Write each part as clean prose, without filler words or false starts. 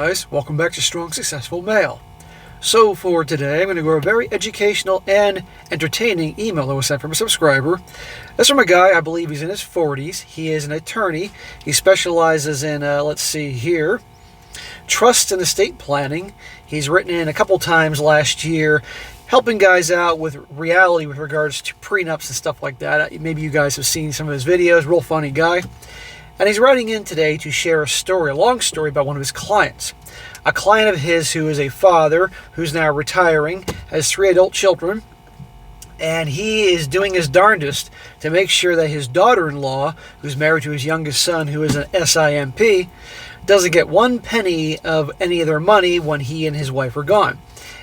guys, welcome back to Strong Successful Male. So for today, I'm going to go over a very educational and entertaining email that was sent from a subscriber. This from a guy, I believe he's in his 40s. He is an attorney. He specializes in, trust and estate planning. He's written in a couple times last year, helping guys out with reality with regards to prenups and stuff like that. Maybe you guys have seen some of his videos. Real funny guy. And he's writing in today to share a long story about one of his clients. A client of his who is a father, who's now retiring, has 3 adult children, and he is doing his darndest to make sure that his daughter-in-law, who's married to his youngest son, who is an SIMP, doesn't get 1 penny of any of their money when he and his wife are gone.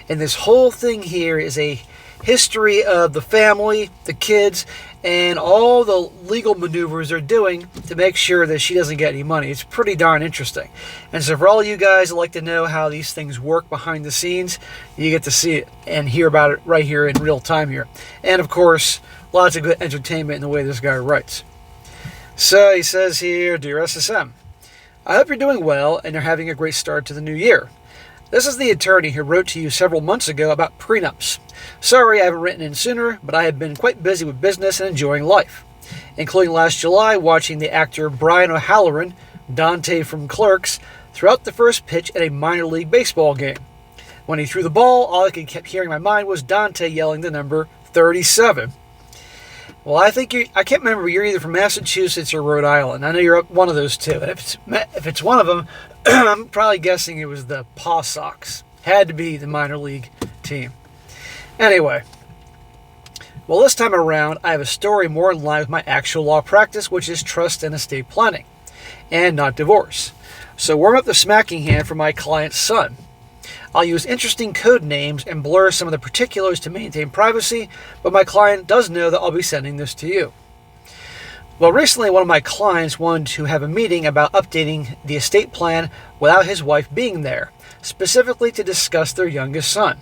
And this whole thing here is a history of the family, the kids, and all the legal maneuvers they're doing to make sure that she doesn't get any money. It's pretty darn interesting. And so for all you guys that like to know how these things work behind the scenes, you get to see it and hear about it right here in real time here. And of course, lots of good entertainment in the way this guy writes. So he says here, Dear SSM, I hope you're doing well and you're having a great start to the new year. This is the attorney who wrote to you several months ago about prenups. Sorry I haven't written in sooner, but I have been quite busy with business and enjoying life, including last July watching the actor Brian O'Halloran, Dante from Clerks, throughout the first pitch at a minor league baseball game. When he threw the ball, all I could keep hearing in my mind was Dante yelling the number 37. Well, I can't remember, you're either from Massachusetts or Rhode Island. I know you're one of those two. And if it's one of them, I'm probably guessing it was the Paw Sox. Had to be the minor league team. Anyway, well, this time around, I have a story more in line with my actual law practice, which is trust and estate planning, and not divorce. So warm up the smacking hand for my client's son. I'll use interesting code names and blur some of the particulars to maintain privacy, but my client does know that I'll be sending this to you. Well, recently one of my clients wanted to have a meeting about updating the estate plan without his wife being there, specifically to discuss their youngest son.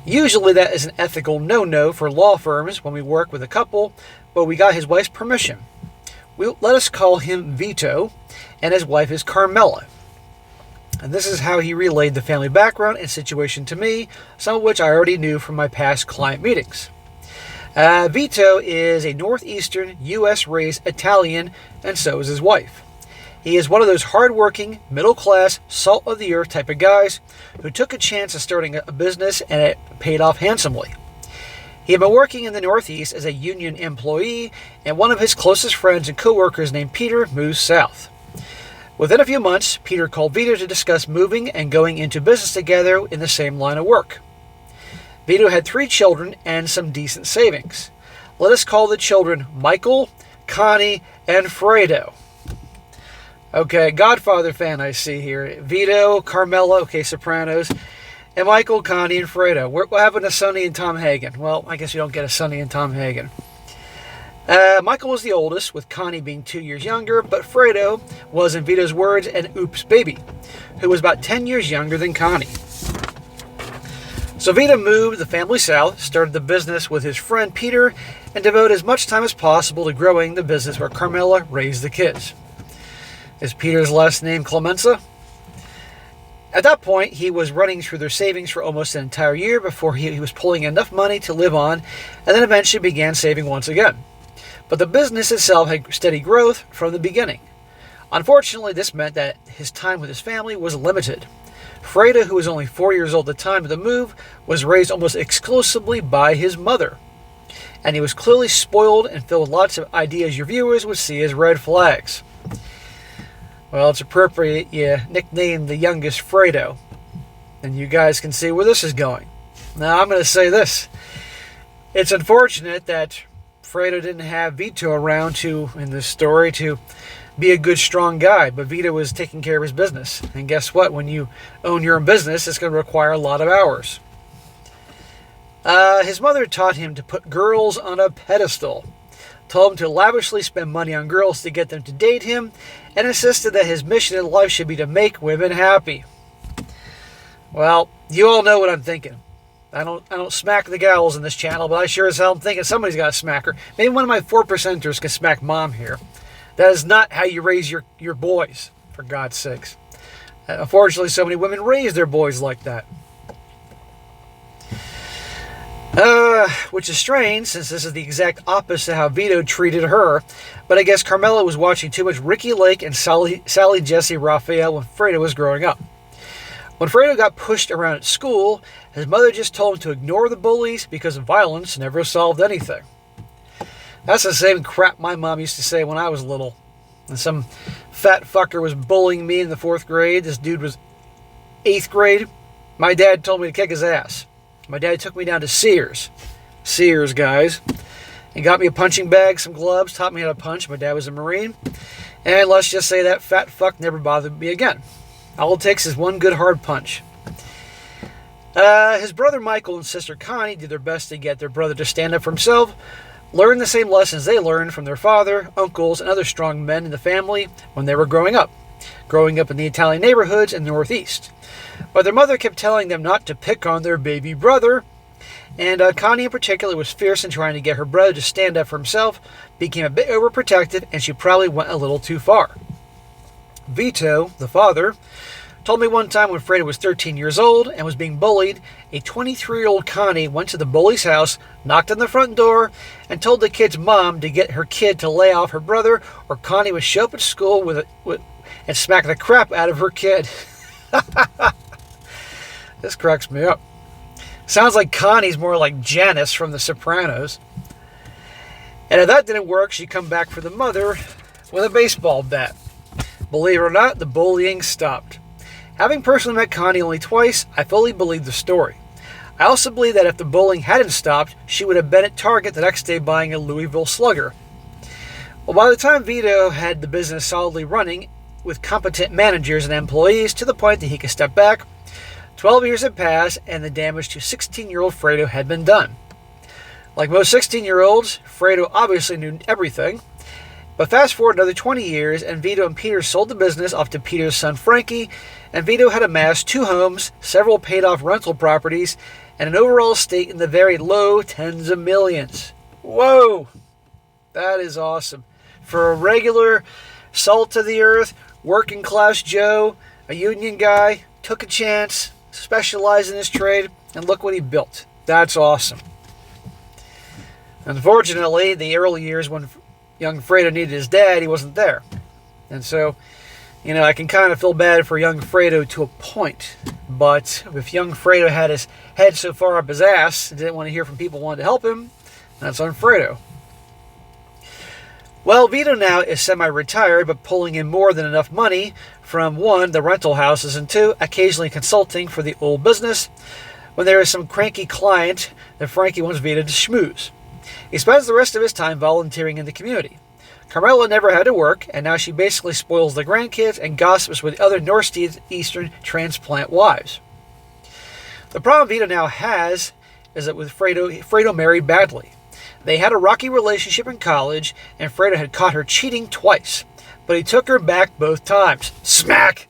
Usually that is an ethical no-no for law firms when we work with a couple, but we got his wife's permission. Let us call him Vito, and his wife is Carmela. And this is how he relayed the family background and situation to me, some of which I already knew from my past client meetings. Vito is a northeastern U.S.-raised Italian, and so is his wife. He is one of those hard-working, middle-class, salt-of-the-earth type of guys who took a chance of starting a business and it paid off handsomely. He had been working in the Northeast as a union employee, and one of his closest friends and co-workers named Peter moved south. Within a few months, Peter called Vito to discuss moving and going into business together in the same line of work. Vito had 3 children and some decent savings. Let us call the children Michael, Connie, and Fredo. Okay, Godfather fan I see here. Vito, Carmela, okay, Sopranos, and Michael, Connie, and Fredo. What happened to Sonny and Tom Hagen? Well, I guess you don't get a Sonny and Tom Hagen. Michael was the oldest, with Connie being 2 years younger, but Fredo was, in Vito's words, an oops baby, who was about 10 years younger than Connie. So Vito moved the family south, started the business with his friend Peter, and devoted as much time as possible to growing the business where Carmela raised the kids. Is Peter's last name Clemenza? At that point, he was running through their savings for almost an entire year before he was pulling enough money to live on, and then eventually began saving once again. But the business itself had steady growth from the beginning. Unfortunately, this meant that his time with his family was limited. Fredo, who was only 4 years old at the time of the move, was raised almost exclusively by his mother. And he was clearly spoiled and filled with lots of ideas your viewers would see as red flags. Well, it's appropriate you nickname the youngest Fredo. And you guys can see where this is going. Now, I'm going to say this. It's unfortunate that Fredo didn't have Vito around in this story to be a good, strong guy. But Vito was taking care of his business. And guess what? When you own your own business, it's going to require a lot of hours. His mother taught him to put girls on a pedestal. Told him to lavishly spend money on girls to get them to date him, and insisted that his mission in life should be to make women happy. Well, you all know what I'm thinking. I don't smack the gals in this channel, but I sure as hell am thinking somebody's got to smack her. Maybe one of my 4%ers can smack mom here. That is not how you raise your boys, for God's sakes. Unfortunately, so many women raise their boys like that. Which is strange, since this is the exact opposite of how Vito treated her. But I guess Carmela was watching too much Ricky Lake and Sally Jesse Raphael when Fredo was growing up. When Fredo got pushed around at school, his mother just told him to ignore the bullies because violence never solved anything. That's the same crap my mom used to say when I was little. And some fat fucker was bullying me in the 4th grade. This dude was 8th grade. My dad told me to kick his ass. My dad took me down to Sears, guys, and got me a punching bag, some gloves, taught me how to punch. My dad was a Marine. And let's just say that fat fuck never bothered me again. All it takes is one good hard punch. His brother Michael and sister Connie did their best to get their brother to stand up for himself, learn the same lessons they learned from their father, uncles, and other strong men in the family when they were growing up in the Italian neighborhoods in the Northeast. But their mother kept telling them not to pick on their baby brother, and Connie in particular was fierce in trying to get her brother to stand up for himself, became a bit overprotective, and she probably went a little too far. Vito, the father, told me one time when Fredo was 13 years old and was being bullied, a 23-year-old Connie went to the bully's house, knocked on the front door, and told the kid's mom to get her kid to lay off her brother, or Connie would show up at school and smack the crap out of her kid. This cracks me up. Sounds like Connie's more like Janice from The Sopranos. And if that didn't work, she'd come back for the mother with a baseball bat. Believe it or not, the bullying stopped. Having personally met Connie only twice, I fully believe the story. I also believe that if the bullying hadn't stopped, she would have been at Target the next day buying a Louisville Slugger. Well, by the time Vito had the business solidly running, with competent managers and employees to the point that he could step back, 12 years had passed and the damage to 16-year-old Fredo had been done. Like most 16-year-olds, Fredo obviously knew everything. But fast forward another 20 years and Vito and Peter sold the business off to Peter's son Frankie, and Vito had amassed 2 homes, several paid-off rental properties, and an overall estate in the very low tens of millions. Whoa! That is awesome. For a regular salt-of-the-earth, working-class Joe, a union guy, took a chance, specialized in his trade, and look what he built. That's awesome. Unfortunately, the early years when young Fredo needed his dad, he wasn't there. And so, I can kind of feel bad for young Fredo to a point. But if young Fredo had his head so far up his ass and didn't want to hear from people who wanted to help him, that's on Fredo. Well, Vito now is semi-retired, but pulling in more than enough money from 1, the rental houses, and 2, occasionally consulting for the old business when there is some cranky client that Frankie wants Vito to schmooze. He spends the rest of his time volunteering in the community. Carmela never had to work, and now she basically spoils the grandkids and gossips with other Northeastern transplant wives. The problem Vito now has is that with Fredo married badly. They had a rocky relationship in college, and Fredo had caught her cheating twice. But he took her back both times. Smack!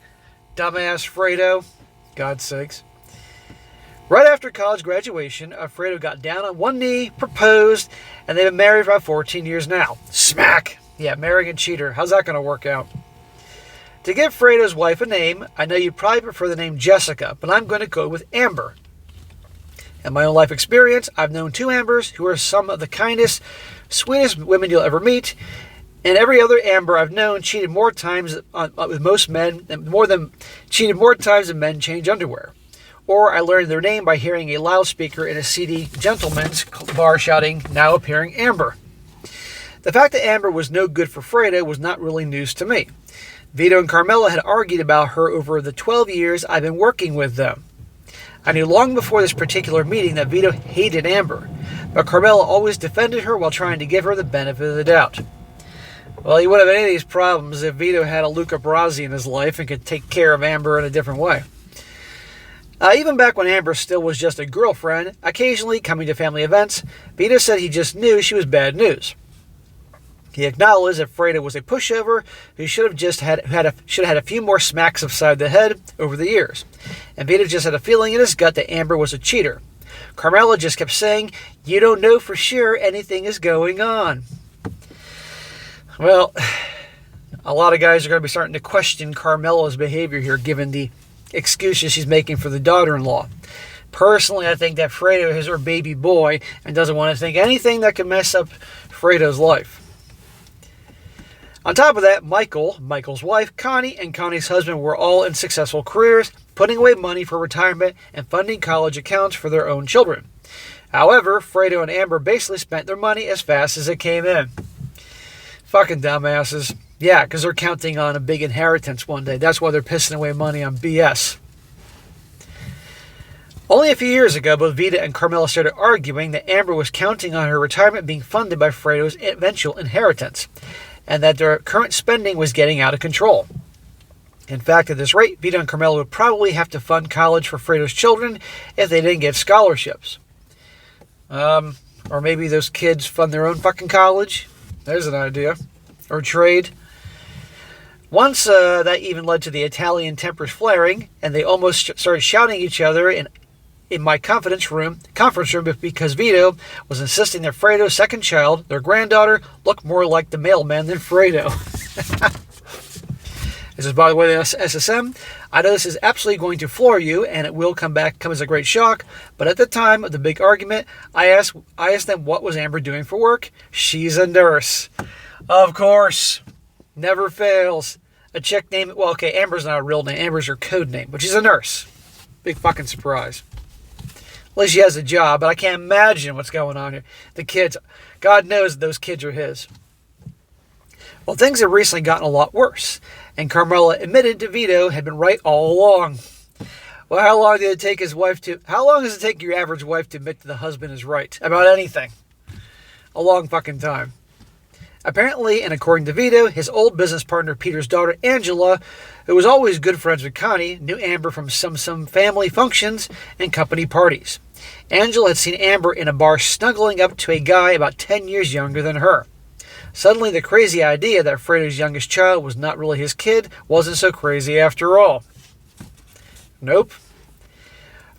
Dumbass Fredo. God's sakes. Right after college graduation, Fredo got down on one knee, proposed, and they've been married for about 14 years now. Smack! Yeah, marrying a cheater. How's that going to work out? To give Fredo's wife a name, I know you probably prefer the name Jessica, but I'm going to go with Amber. In my own life experience, I've known 2 Ambers who are some of the kindest, sweetest women you'll ever meet, and every other Amber I've known cheated more times with most men, cheated more times than men change underwear. Or I learned their name by hearing a loudspeaker in a seedy gentleman's bar shouting, "Now appearing Amber." The fact that Amber was no good for Fredo was not really news to me. Vito and Carmela had argued about her over the 12 years I've been working with them. I knew long before this particular meeting that Vito hated Amber, but Carmela always defended her while trying to give her the benefit of the doubt. Well, he wouldn't have any of these problems if Vito had a Luca Brasi in his life and could take care of Amber in a different way. Even back when Amber still was just a girlfriend, occasionally coming to family events, Vito said he just knew she was bad news. He acknowledged that Fredo was a pushover who should have had a few more smacks upside the head over the years. And Vito just had a feeling in his gut that Amber was a cheater. Carmela just kept saying, "You don't know for sure anything is going on." Well, A lot of guys are going to be starting to question Carmela's behavior here, given the excuses she's making for the daughter-in-law. Personally, I think that Fredo is her baby boy and doesn't want to think anything that could mess up Fredo's life. On top of that, Michael's wife, Connie, and Connie's husband were all in successful careers, putting away money for retirement and funding college accounts for their own children. However, Fredo and Amber basically spent their money as fast as it came in. Fucking dumbasses. Yeah, because they're counting on a big inheritance one day. That's why they're pissing away money on BS. Only a few years ago, both Vita and Carmela started arguing that Amber was counting on her retirement being funded by Fredo's eventual inheritance, and that their current spending was getting out of control. In fact, at this rate, Vita and Carmela would probably have to fund college for Fredo's children if they didn't get scholarships. Or maybe those kids fund their own fucking college. There's an idea. Or trade. Once that even led to the Italian tempers flaring, and they almost started shouting at each other in my conference room because Vito was insisting that Fredo's second child, their granddaughter, looked more like the mailman than Fredo. This is, by the way, the SSM. I know this is absolutely going to floor you, and it will come as a great shock, but at the time of the big argument, I asked them what was Amber doing for work. She's a nurse. Of course. Never fails. A chick named, well, okay, Amber's not a real name. Amber's her code name, but she's a nurse. Big fucking surprise. At least she has a job, but I can't imagine what's going on here. The kids, God knows those kids are his. Well, things have recently gotten a lot worse, and Carmela admitted to Vito had been right all along. Well, how long does it take your average wife to admit that the husband is right about anything? A long fucking time. Apparently, and according to Vito, his old business partner Peter's daughter Angela, who was always good friends with Connie, knew Amber from some family functions and company parties. Angela had seen Amber in a bar snuggling up to a guy about 10 years younger than her. Suddenly, the crazy idea that Fredo's youngest child was not really his kid wasn't so crazy after all. Nope.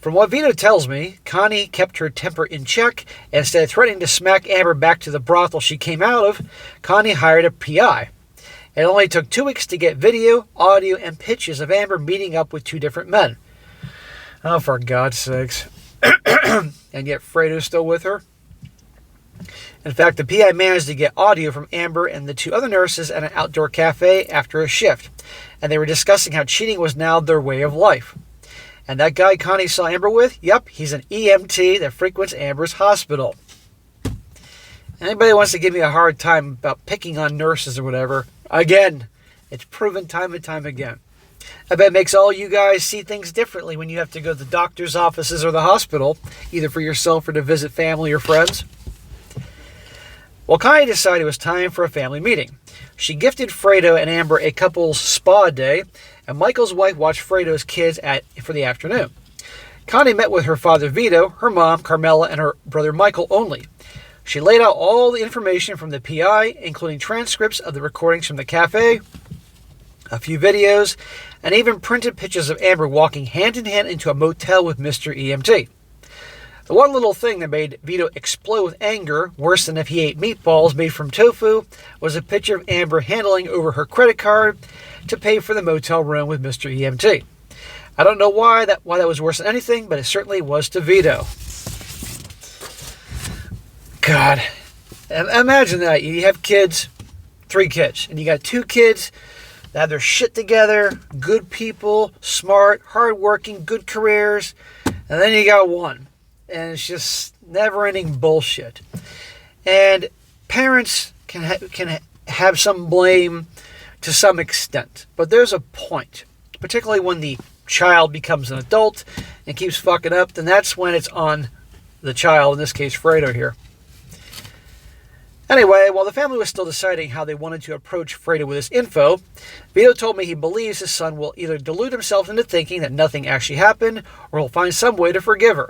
From what Vito tells me, Connie kept her temper in check, and instead of threatening to smack Amber back to the brothel she came out of, Connie hired a PI. It only took 2 weeks to get video, audio, and pictures of Amber meeting up with 2 different men. Oh, for God's sakes. And yet Fredo's still with her? In fact, the PI managed to get audio from Amber and the 2 other nurses at an outdoor cafe after a shift, and they were discussing how cheating was now their way of life. And that guy Connie saw Amber with, yep, he's an EMT that frequents Amber's hospital. Anybody wants to give me a hard time about picking on nurses or whatever, again, it's proven time and time again. I bet it makes all you guys see things differently when you have to go to the doctor's offices or the hospital, either for yourself or to visit family or friends. Well, Connie decided it was time for a family meeting. She gifted Fredo and Amber a couple's spa day, and Michael's wife watched Fredo's kids for the afternoon. Connie met with her father Vito, her mom, Carmela, and her brother Michael only. She laid out all the information from the PI, including transcripts of the recordings from the cafe, a few videos, and even printed pictures of Amber walking hand in hand into a motel with Mr. EMT. The one little thing that made Vito explode with anger, worse than if he ate meatballs made from tofu, was a picture of Amber handling over her credit card to pay for the motel room with Mr. EMT. I don't know why that was worse than anything, but it certainly was to Vito. God. Imagine that. You have kids, 3 kids, and you got 2 kids that have their shit together, good people, smart, hardworking, good careers, and then you got 1. And it's just never-ending bullshit. And parents can have some blame to some extent. But there's a point, particularly when the child becomes an adult and keeps fucking up, then that's when it's on the child, in this case Fredo here. Anyway, while the family was still deciding how they wanted to approach Fredo with this info, Vito told me he believes his son will either delude himself into thinking that nothing actually happened, or he'll find some way to forgive her.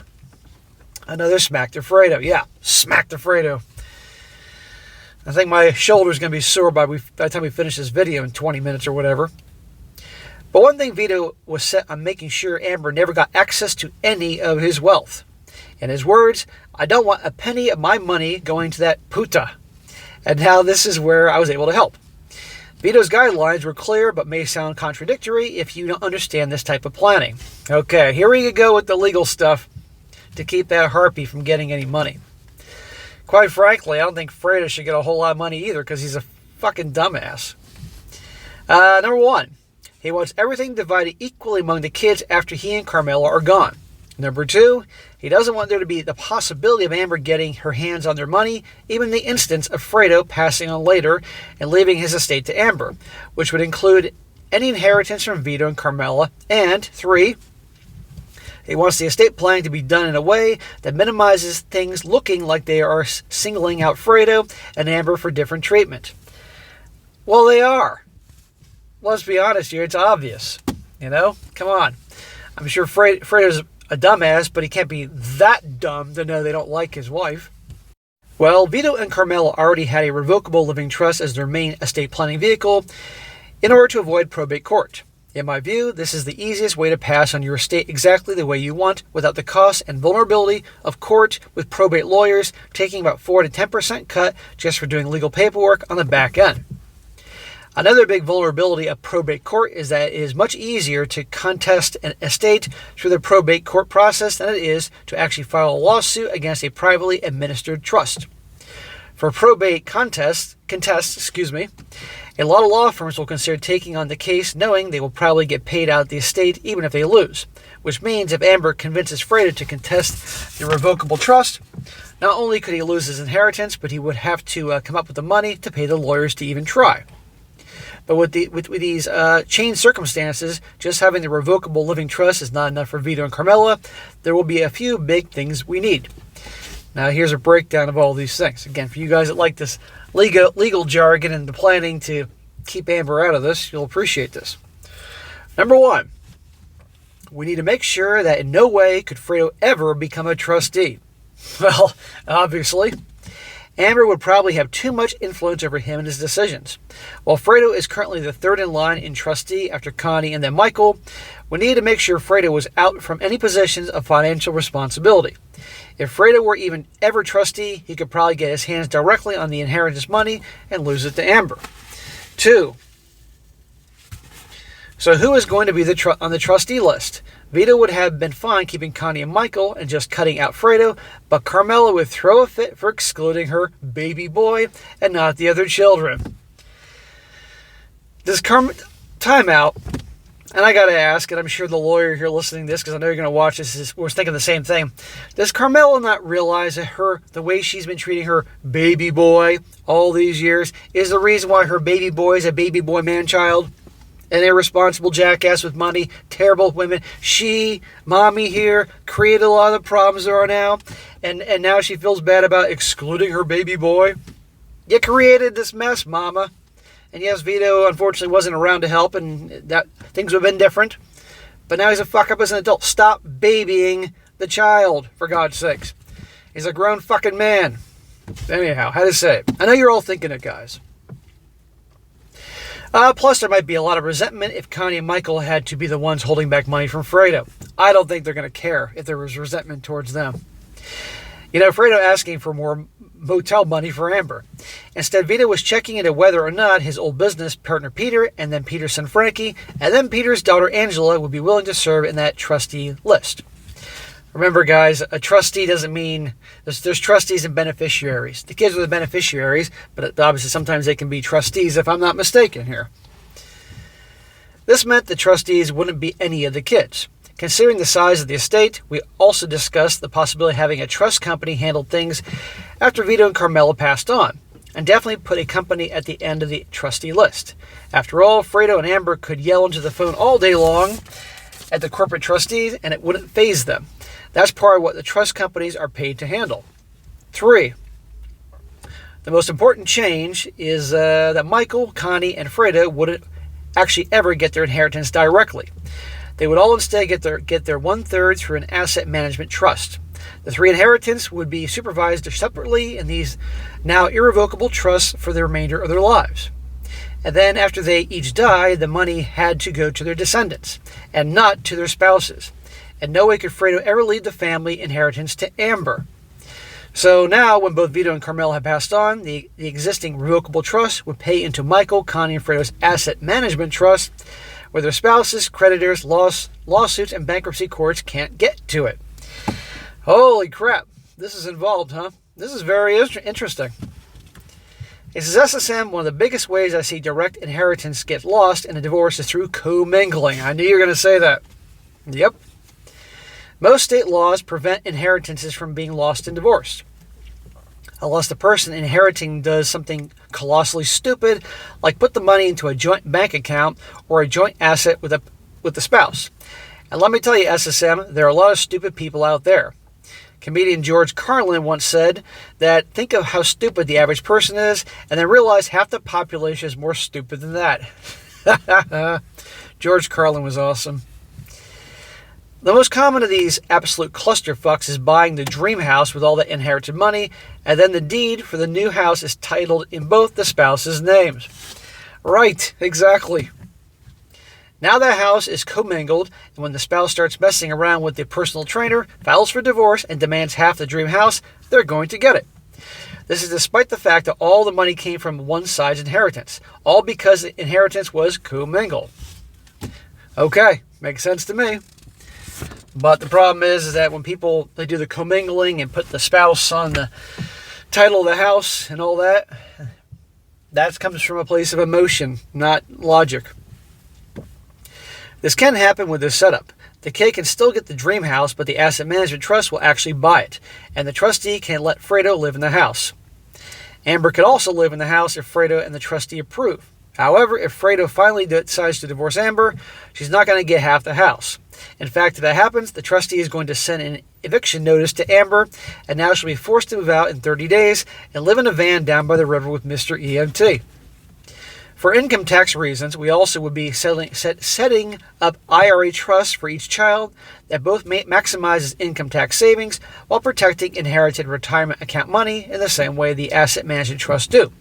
Another smack to Fredo. Yeah, smack to Fredo. I think my shoulder's going to be sore by the time we finish this video in 20 minutes or whatever. But one thing Vito was set on making sure Amber never got access to any of his wealth. In his words, I don't want a penny of my money going to that puta. And now this is where I was able to help. Vito's guidelines were clear but may sound contradictory if you don't understand this type of planning. Okay, here we go with the legal stuff to keep that harpy from getting any money. Quite frankly, I don't think Fredo should get a whole lot of money either because he's a fucking dumbass. Number one, he wants everything divided equally among the kids after he and Carmela are gone. Number two, he doesn't want there to be the possibility of Amber getting her hands on their money, even in the instance of Fredo passing on later and leaving his estate to Amber, which would include any inheritance from Vito and Carmela. And three, he wants the estate planning to be done in a way that minimizes things looking like they are singling out Fredo and Amber for different treatment. Well, they are. Let's be honest here, it's obvious. Come on. I'm sure Fredo's a dumbass, but he can't be that dumb to know they don't like his wife. Well, Vito and Carmela already had a revocable living trust as their main estate planning vehicle in order to avoid probate court. In my view, this is the easiest way to pass on your estate exactly the way you want without the cost and vulnerability of court, with probate lawyers taking about 4 to 10% cut just for doing legal paperwork on the back end. Another big vulnerability of probate court is that it is much easier to contest an estate through the probate court process than it is to actually file a lawsuit against a privately administered trust. For probate contests, a lot of law firms will consider taking on the case knowing they will probably get paid out the estate even if they lose, which means if Amber convinces Fredo to contest the revocable trust, not only could he lose his inheritance, but he would have to come up with the money to pay the lawyers to even try. But with these changed circumstances, just having the revocable living trust is not enough for Vito and Carmela. There will be a few big things we need. Now here's a breakdown of all these things. Again, for you guys that like this legal jargon and the planning to keep Amber out of this, you'll appreciate this. Number one, we need to make sure that in no way could Fredo ever become a trustee. Well, obviously, Amber would probably have too much influence over him and his decisions. While Fredo is currently the third in line in trustee after Connie and then Michael, we need to make sure Fredo was out from any positions of financial responsibility. If Fredo were even ever trustee, he could probably get his hands directly on the inheritance money and lose it to Amber. 2. So who is going to be on the trustee list? Vito would have been fine keeping Connie and Michael and just cutting out Fredo, but Carmela would throw a fit for excluding her baby boy and not the other children. Time out, and I gotta ask, and I'm sure the lawyer here listening to this, because I know you're gonna watch this, was thinking the same thing. Does Carmela not realize that the way she's been treating her baby boy all these years is the reason why her baby boy is a baby boy man-child? An irresponsible jackass with money, terrible women. She, mommy here, created a lot of the problems there are now, and now she feels bad about excluding her baby boy. You created this mess, mama. And yes, Vito unfortunately wasn't around to help, and that things would have been different. But now he's a fuck up as an adult. Stop babying the child, for God's sakes. He's a grown fucking man. Anyhow, how to say it? I know you're all thinking it, guys. Plus, there might be a lot of resentment if Connie and Michael had to be the ones holding back money from Fredo. I don't think they're going to care if there was resentment towards them. Fredo asking for more motel money for Amber. Instead, Vito was checking into whether or not his old business partner Peter, and then Peter's son Frankie, and then Peter's daughter Angela would be willing to serve in that trustee list. Remember, guys, a trustee doesn't mean there's trustees and beneficiaries. The kids are the beneficiaries, but obviously sometimes they can be trustees if I'm not mistaken here. This meant the trustees wouldn't be any of the kids. Considering the size of the estate, we also discussed the possibility of having a trust company handle things after Vito and Carmela passed on, and definitely put a company at the end of the trustee list. After all, Fredo and Amber could yell into the phone all day long at the corporate trustees, and it wouldn't faze them. That's part of what the trust companies are paid to handle. 3. The most important change is that Michael, Connie, and Fredo wouldn't actually ever get their inheritance directly. They would all instead get their 1/3 through an asset management trust. The 3 inheritance would be supervised separately in these now irrevocable trusts for the remainder of their lives. And then after they each died, the money had to go to their descendants and not to their spouses. And no way could Fredo ever leave the family inheritance to Amber. So now, when both Vito and Carmela have passed on, the existing revocable trust would pay into Michael, Connie, and Fredo's asset management trust, where their spouses, creditors, lawsuits, and bankruptcy courts can't get to it. Holy crap. This is involved, huh? This is very interesting. It says SSM, one of the biggest ways I see direct inheritance get lost in a divorce is through commingling. I knew you were going to say that. Yep. Most state laws prevent inheritances from being lost in divorce, unless the person inheriting does something colossally stupid, like put the money into a joint bank account or a joint asset with the spouse. And let me tell you, SSM, there are a lot of stupid people out there. Comedian George Carlin once said that think of how stupid the average person is, and then realize half the population is more stupid than that. George Carlin was awesome. The most common of these absolute clusterfucks is buying the dream house with all the inherited money, and then the deed for the new house is titled in both the spouses' names. Right, exactly. Now the house is commingled, and when the spouse starts messing around with the personal trainer, files for divorce, and demands half the dream house, they're going to get it. This is despite the fact that all the money came from one side's inheritance, all because the inheritance was commingled. Okay, makes sense to me. But the problem is that when people, they do the commingling and put the spouse on the title of the house and all that, that comes from a place of emotion, not logic. This can happen with this setup. The kid can still get the dream house, but the asset management trust will actually buy it, and the trustee can let Fredo live in the house. Amber could also live in the house if Fredo and the trustee approve. However, if Fredo finally decides to divorce Amber, she's not going to get half the house. In fact, if that happens, the trustee is going to send an eviction notice to Amber, and now she'll be forced to move out in 30 days and live in a van down by the river with Mr. EMT. For income tax reasons, we also would be setting up IRA trusts for each child that both maximizes income tax savings while protecting inherited retirement account money in the same way the asset management trusts do.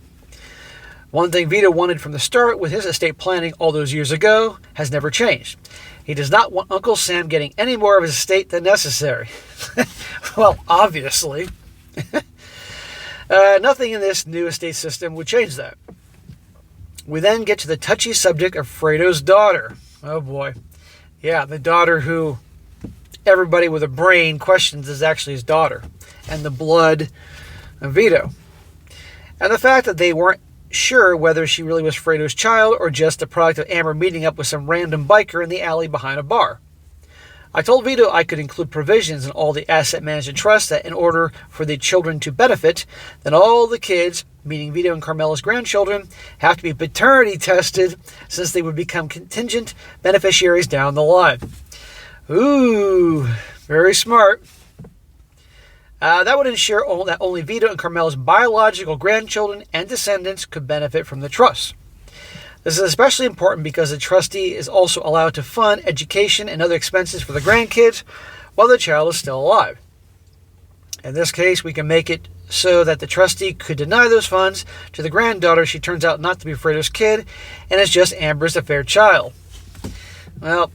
One thing Vito wanted from the start with his estate planning all those years ago has never changed. He does not want Uncle Sam getting any more of his estate than necessary. Well, obviously. Nothing in this new estate system would change that. We then get to the touchy subject of Fredo's daughter. Oh boy. Yeah, the daughter who everybody with a brain questions is actually his daughter. And the blood of Vito. And the fact that they weren't sure whether she really was Fredo's child or just a product of Amber meeting up with some random biker in the alley behind a bar. I told Vito I could include provisions in all the asset management trusts that in order for the children to benefit, then all the kids, meaning Vito and Carmela's grandchildren, have to be paternity tested since they would become contingent beneficiaries down the line. Ooh, very smart. That would ensure that only Vito and Carmela's biological grandchildren and descendants could benefit from the trust. This is especially important because the trustee is also allowed to fund education and other expenses for the grandkids while the child is still alive. In this case, we can make it so that the trustee could deny those funds to the granddaughter she turns out not to be Fredo's kid and is just Amber's affair child. Well,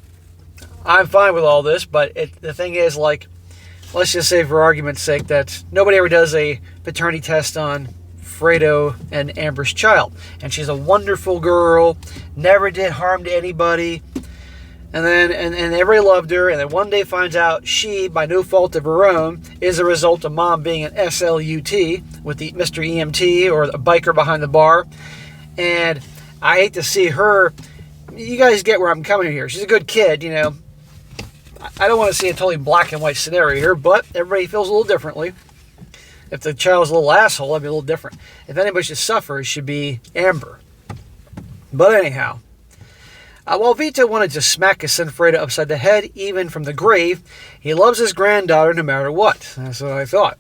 I'm fine with all this, but the thing is, like, let's just say for argument's sake that nobody ever does a paternity test on Fredo and Amber's child. And she's a wonderful girl, never did harm to anybody. And then and everybody loved her. And then one day finds out she, by no fault of her own, is a result of mom being an SLUT with the Mr. EMT or a biker behind the bar. And I hate to see her. You guys get where I'm coming here. She's a good kid, you know. I don't want to see a totally black and white scenario here, but everybody feels a little differently. If the child's a little asshole, that'd be a little different. If anybody should suffer, it should be Amber. But anyhow, while Vito wanted to smack his son Fredo upside the head, even from the grave, he loves his granddaughter no matter what. That's what I thought.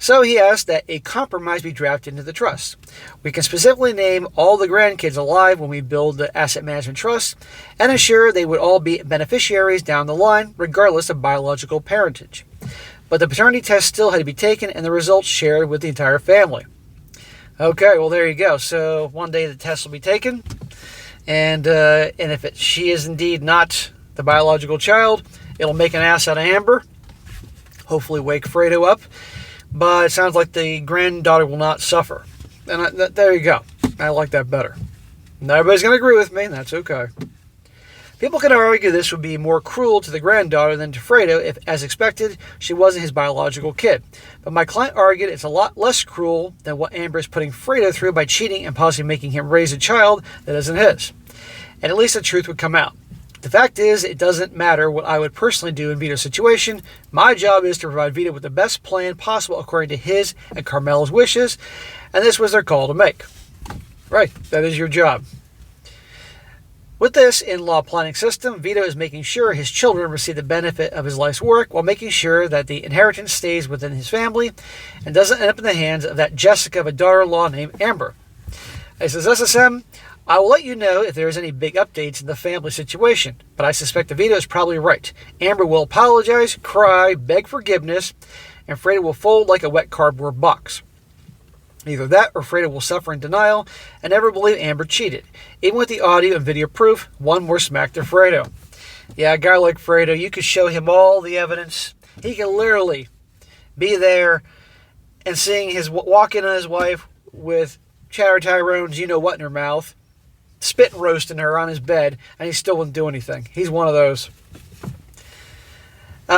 So he asked that a compromise be drafted into the trust. We can specifically name all the grandkids alive when we build the asset management trust and ensure they would all be beneficiaries down the line, regardless of biological parentage. But the paternity test still had to be taken and the results shared with the entire family. Okay, well, there you go. So one day the test will be taken, and if she is indeed not the biological child, it'll make an ass out of Amber, hopefully wake Fredo up but it sounds like the granddaughter will not suffer. And there you go. I like that better. Not everybody's going to agree with me, and that's okay. People can argue this would be more cruel to the granddaughter than to Fredo if, as expected, she wasn't his biological kid. But my client argued it's a lot less cruel than what Amber is putting Fredo through by cheating and possibly making him raise a child that isn't his. And at least the truth would come out. The fact is, it doesn't matter what I would personally do in Vito's situation. My job is to provide Vito with the best plan possible according to his and Carmela's wishes, and this was their call to make. Right, that is your job. With this in-law planning system, Vito is making sure his children receive the benefit of his life's work while making sure that the inheritance stays within his family and doesn't end up in the hands of that Jessica of a daughter-in-law named Amber. This is SSM. I will let you know if there is any big updates in the family situation, but I suspect that Vito is probably right. Amber will apologize, cry, beg forgiveness, and Fredo will fold like a wet cardboard box. Either that or Fredo will suffer in denial and never believe Amber cheated. Even with the audio and video proof, one more smack to Fredo. Yeah, a guy like Fredo, you could show him all the evidence. He can literally be there and seeing his walk in on his wife with Chatter Tyrone's you-know-what in her mouth, spit roasting her on his bed, and he still wouldn't do anything. He's one of those.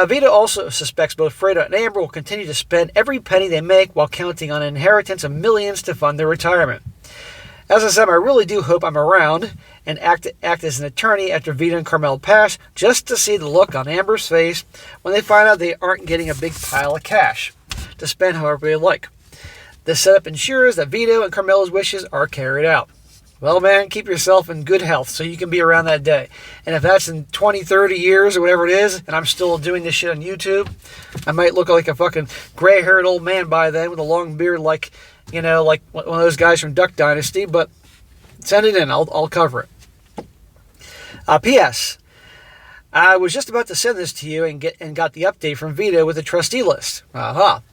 Vito also suspects both Fredo and Amber will continue to spend every penny they make while counting on an inheritance of millions to fund their retirement. As I said, I really do hope I'm around and act as an attorney after Vito and Carmel pass, just to see the look on Amber's face when they find out they aren't getting a big pile of cash to spend however they like. This setup ensures that Vito and Carmela's wishes are carried out. Well, man, keep yourself in good health so you can be around that day. And if that's in 20, 30 years or whatever it is, and I'm still doing this shit on YouTube, I might look like a fucking gray-haired old man by then with a long beard like one of those guys from Duck Dynasty, but send it in. I'll cover it. P.S. I was just about to send this to you and got the update from Vito with the trustee list. Aha.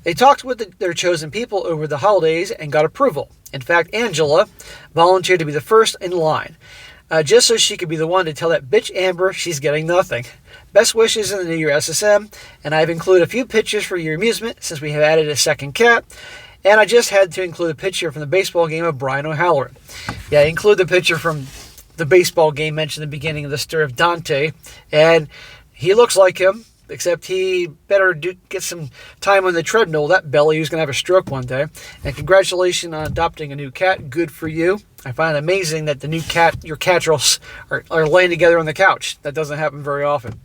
They talked with their chosen people over the holidays and got approval. In fact, Angela volunteered to be the first in line, just so she could be the one to tell that bitch Amber she's getting nothing. Best wishes in the new year, SSM, and I've included a few pictures for your amusement since we have added a second cat, and I just had to include a picture from the baseball game of Brian O'Halloran. Yeah, include the picture from the baseball game mentioned in the beginning of the story of Dante, and he looks like him. Except he better get some time on the treadmill. That belly, he's going to have a stroke one day. And congratulations on adopting a new cat. Good for you. I find it amazing that your cats are laying together on the couch. That doesn't happen very often.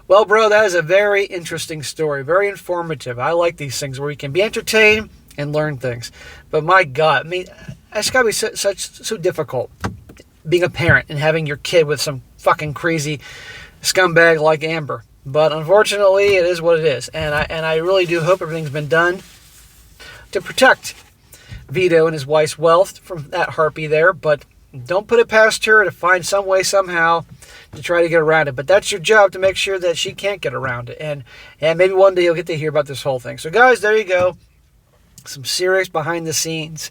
Well, bro, that is a very interesting story. Very informative. I like these things where you can be entertained and learn things. But my God, I mean, it's got to be so difficult being a parent and having your kid with some fucking crazy scumbag like Amber. But unfortunately, it is what it is. And I really do hope everything's been done to protect Vito and his wife's wealth from that harpy there. But don't put it past her to find some way, somehow, to try to get around it. But that's your job, to make sure that she can't get around it. And maybe one day you'll get to hear about this whole thing. So, guys, there you go. Some serious behind-the-scenes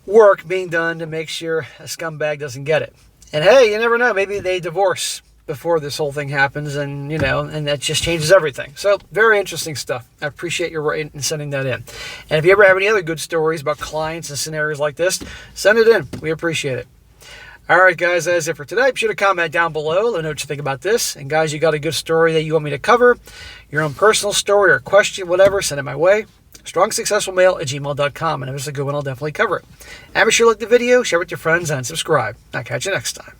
work being done to make sure a scumbag doesn't get it. And, hey, you never know. Maybe they divorce before this whole thing happens, and and that just changes everything. So, very interesting stuff. I appreciate your writing and sending that in. And if you ever have any other good stories about clients and scenarios like this, send it in. We appreciate it. All right, guys, that is it for today. Be sure to comment down below. Let me know what you think about this. And, guys, you got a good story that you want me to cover, your own personal story or question, whatever, send it my way. strongsuccessfulmale@gmail.com. And if it's a good one, I'll definitely cover it. And be sure to like the video, share it with your friends, and subscribe. I'll catch you next time.